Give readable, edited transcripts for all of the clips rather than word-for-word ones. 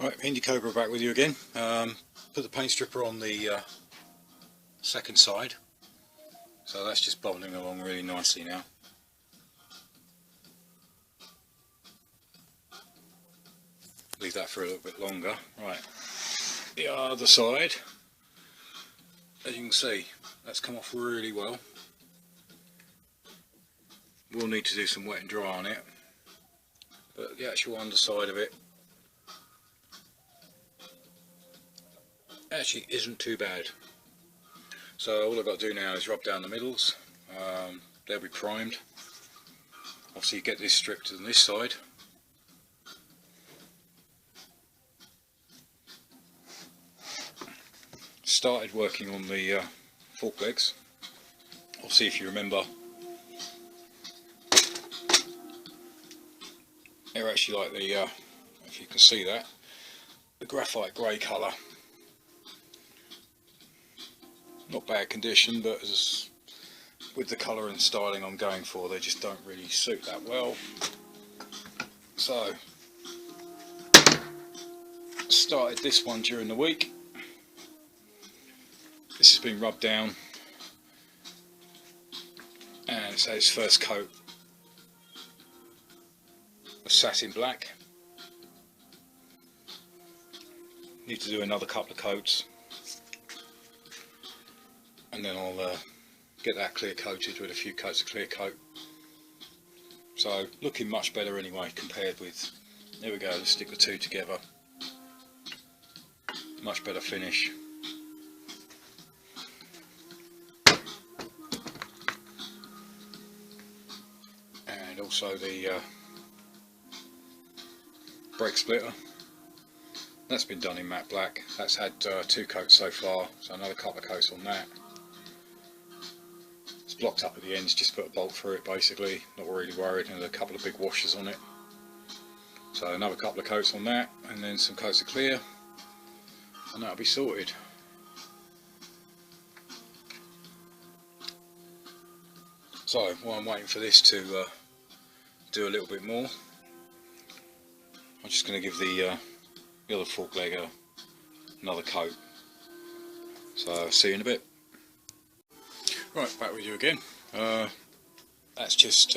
Right, Indie Cobra back with you again. Put the paint stripper on the second side, so that's just bubbling along really nicely now. Leave that for a little bit longer. Right, the other side, as you can see, that's come off really well. We'll need to do some wet and dry on it, but the actual underside of it actually isn't too bad. So all I've got to do now is rub down the middles. They'll be primed. Obviously you get this stripped on this side. Started working on the fork legs. Obviously, if you remember, they're actually like the, if you can see that, the graphite grey colour. Not bad condition, but as with the colour and styling I'm going for, they just don't really suit that well. So started this one during the week. This has been rubbed down and it's its first coat of satin black. Need to do another couple of coats, and then I'll get that clear coated with a few coats of clear coat. So looking much better anyway compared with, there we go, let's stick the two together. Much better finish. And also the brake splitter, that's been done in matte black. That's had 2 coats so far, so another couple of coats on that. It's blocked up at the ends, just put a bolt through it basically, not really worried, and a couple of big washers on it. So another couple of coats on that, and then some coats of clear, and that'll be sorted. So while I'm waiting for this to do a little bit more, I'm just going to give the other fork leg another coat. So I'll see you in a bit. Right, back with you again. That's just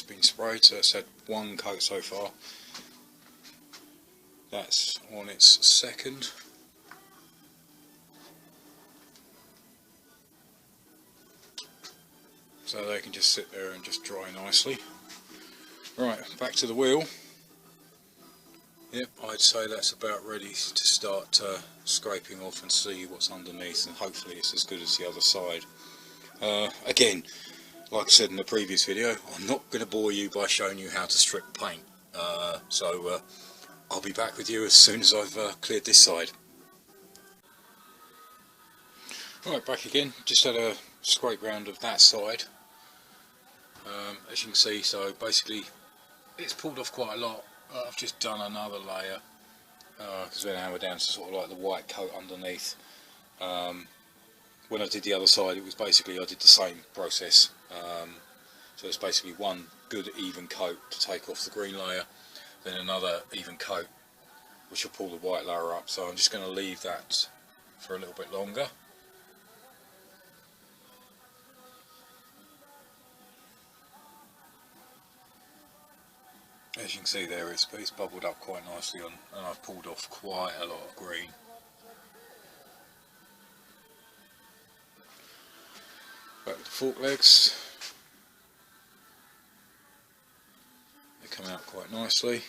been sprayed, so it's had 1 coat so far. That's on its second. So they can just sit there and just dry nicely. Right, back to the wheel. Yep, I'd say that's about ready to start scraping off and see what's underneath, and hopefully it's as good as the other side. Again, like I said in the previous video, I'm not going to bore you by showing you how to strip paint. So I'll be back with you as soon as I've cleared this side. Right, back again. Just had a scrape round of that side. As you can see, so basically it's pulled off quite a lot. I've just done another layer because now we're down to sort of like the white coat underneath. When I did the other side, it was basically I did the same process. So it's basically one good even coat to take off the green layer, then another even coat which will pull the white layer up. So I'm just going to leave that for a little bit longer. As you can see there, it's bubbled up quite nicely on, and I've pulled off quite a lot of green. Back with the fork legs. They come out quite nicely.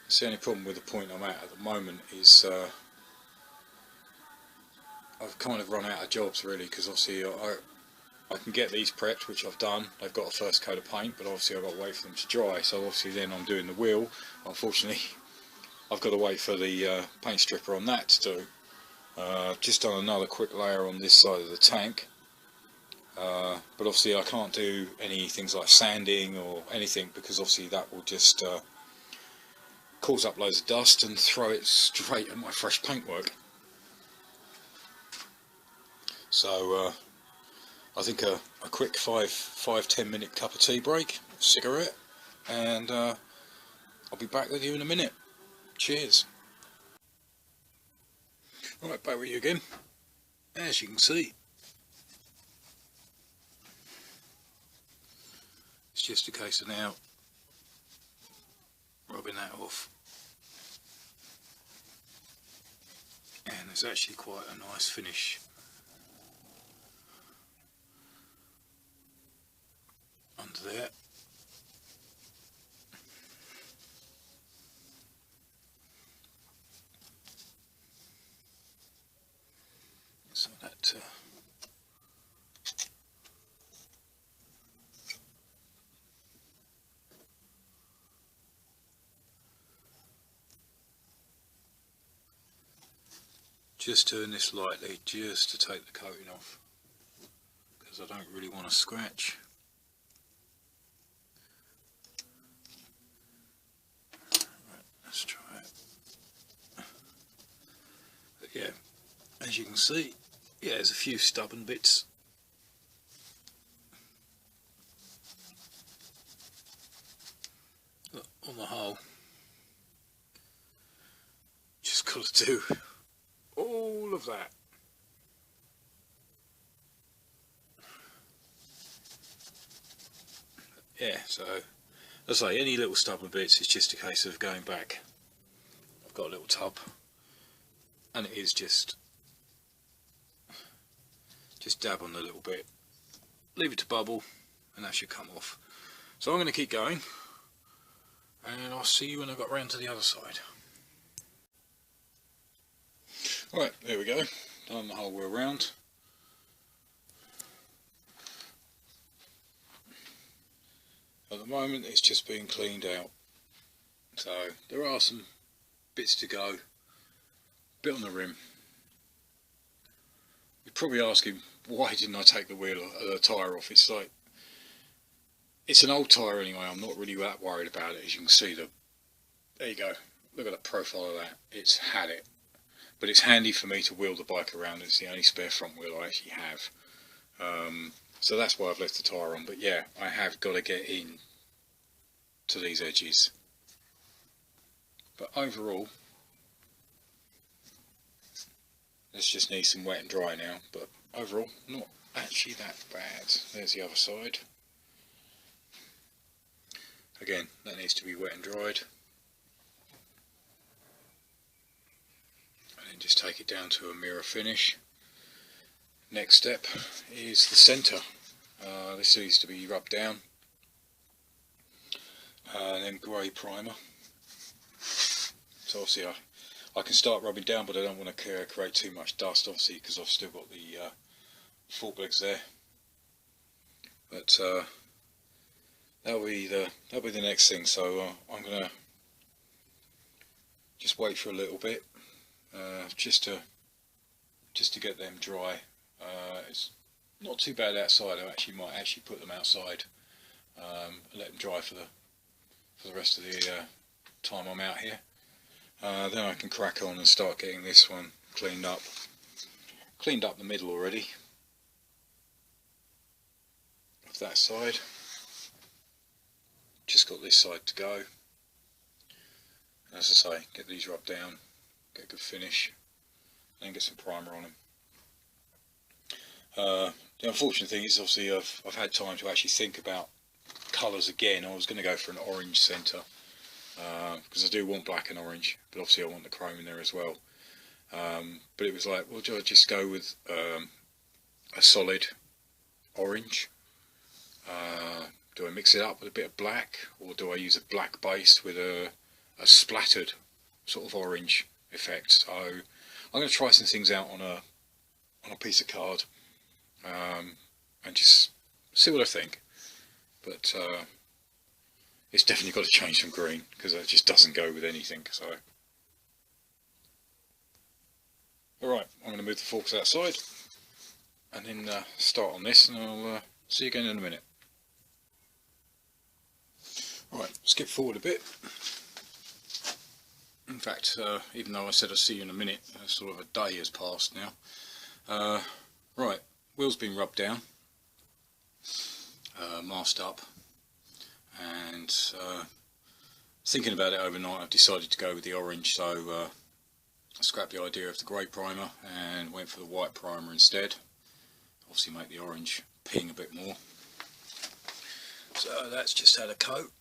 That's the only problem with the point I'm at the moment is I've kind of run out of jobs really, because obviously I can get these prepped, which I've done. They've got a first coat of paint, but obviously I've got to wait for them to dry. So obviously then I'm doing the wheel. Unfortunately, I've got to wait for the paint stripper on that to do. I've just done another quick layer on this side of the tank. But obviously I can't do any things like sanding or anything, because obviously that will just cause up loads of dust and throw it straight at my fresh paintwork. So I think a quick 5-10 minute cup of tea break, cigarette, and I'll be back with you in a minute. Cheers. Alright, back with you again. As you can see, it's just a case of now rubbing that off, and there's actually quite a nice finish under there. So that just turn this lightly just to take the coating off, because I don't really want to scratch. Right, let's try it. But yeah, as you can see, yeah, there's a few stubborn bits. Look, on the whole, just got to do all of that. Yeah, so as I say, any little stubborn bits, it's just a case of going back. I've got a little tub, and it is just dab on a little bit, leave it to bubble, and that should come off. So I'm going to keep going, and I'll see you when I got round to the other side. Alright, there we go, done the whole way around. At the moment it's just being cleaned out, so there are some bits to go, bit on the rim. You're probably asking, why didn't I take the wheel or the tyre off? It's like, it's an old tyre anyway, I'm not really that worried about it. As you can see, there you go, look at the profile of that, it's had it. But it's handy for me to wheel the bike around. It's the only spare front wheel I actually have. So that's why I've left the tyre on. But yeah, I have got to get in to these edges. But overall, this just needs some wet and dry now. But overall, not actually that bad. There's the other side. Again, that needs to be wet and dried. And just take it down to a mirror finish. Next step is the centre. This needs to be rubbed down, and then grey primer. So obviously I can start rubbing down, but I don't want to create too much dust, obviously, because I've still got the fork legs there. But that'll be the next thing. So I'm gonna just wait for a little bit. Just to get them dry. It's not too bad outside. I might actually put them outside, let them dry for the rest of the time I'm out here. Then I can crack on and start getting this one cleaned up. Cleaned up the middle already of that side. Just got this side to go. As I say, get these rubbed down, get a good finish, and then get some primer on them. The unfortunate thing is, obviously, I've had time to actually think about colours again. I was going to go for an orange centre, because I do want black and orange, but obviously I want the chrome in there as well. But it was like, well, do I just go with a solid orange? Do I mix it up with a bit of black, or do I use a black base with a splattered sort of orange effect? So I'm going to try some things out on a piece of card, and just see what I think. But it's definitely got to change from green, because it just doesn't go with anything. So alright, I'm going to move the forks outside and then start on this, and I'll see you again in a minute. Right, skip forward a bit. In fact, even though I said I'll see you in a minute, sort of a day has passed now. Right, wheel's been rubbed down, masked up, and thinking about it overnight, I've decided to go with the orange, so I scrapped the idea of the grey primer and went for the white primer instead. Obviously make the orange ping a bit more. So that's just had a coat.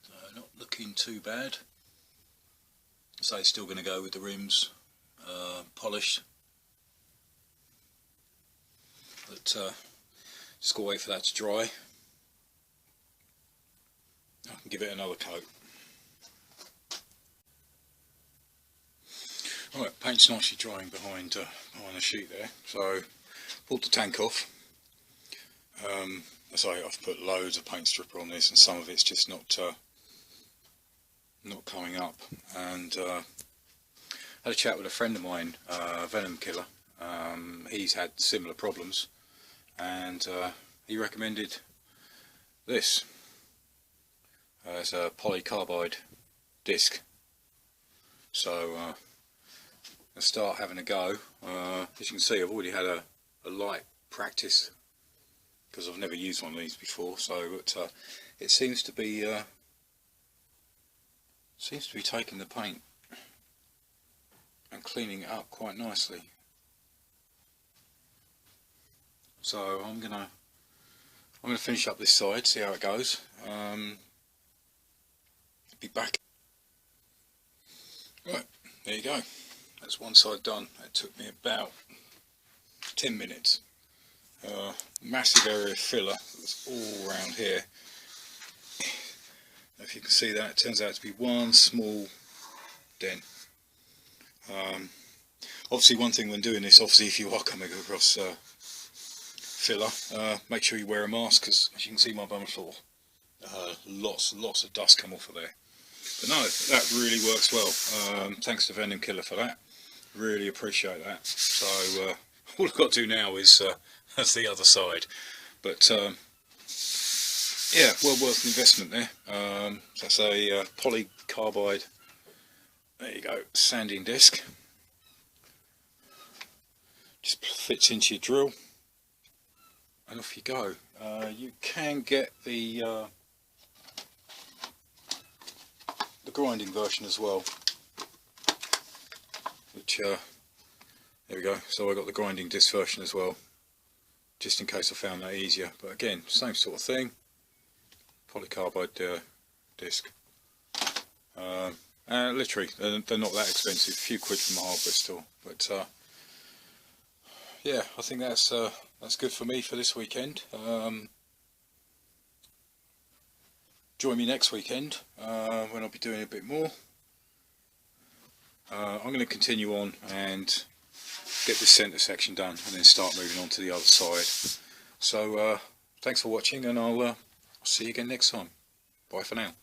So not looking too bad. So it's still going to go with the rims polished. But just got to wait for that to dry. I can give it another coat. Alright, paint's nicely drying behind the sheet there. So pulled the tank off. As I've put loads of paint stripper on this, and some of it's just not coming up. And had a chat with a friend of mine, Venom Killer. He's had similar problems, and he recommended this as a polycarbide disc. So I'll start having a go. As you can see, I've already had a light practice because I've never used one of these before. So but, it seems to be taking the paint and cleaning it up quite nicely. So I'm gonna finish up this side, see how it goes. Be back. Right, there you go. That's one side done. It took me about 10 minutes. Massive area of filler that's all around here. If you can see that, it turns out to be one small dent. Obviously, one thing when doing this, obviously if you are coming across filler, make sure you wear a mask, because as you can see my bum floor, lots of dust come off of there. But no, that really works well. Thanks to Venom Killer for that. Really appreciate that. So all I've got to do now is that's the other side. But yeah, well worth an investment there. That's a polycarbide, there you go, sanding disc. Just fits into your drill, and off you go. You can get the grinding version as well, which there we go. So I got the grinding disc version as well, just in case I found that easier. But again, same sort of thing, polycarbide disc. Literally, they're not that expensive, a few quid from the hardware store. But yeah, I think that's good for me for this weekend. Join me next weekend when I'll be doing a bit more. I'm going to continue on and get this centre section done, and then start moving on to the other side. So thanks for watching, and I'll see you again next time. Bye for now.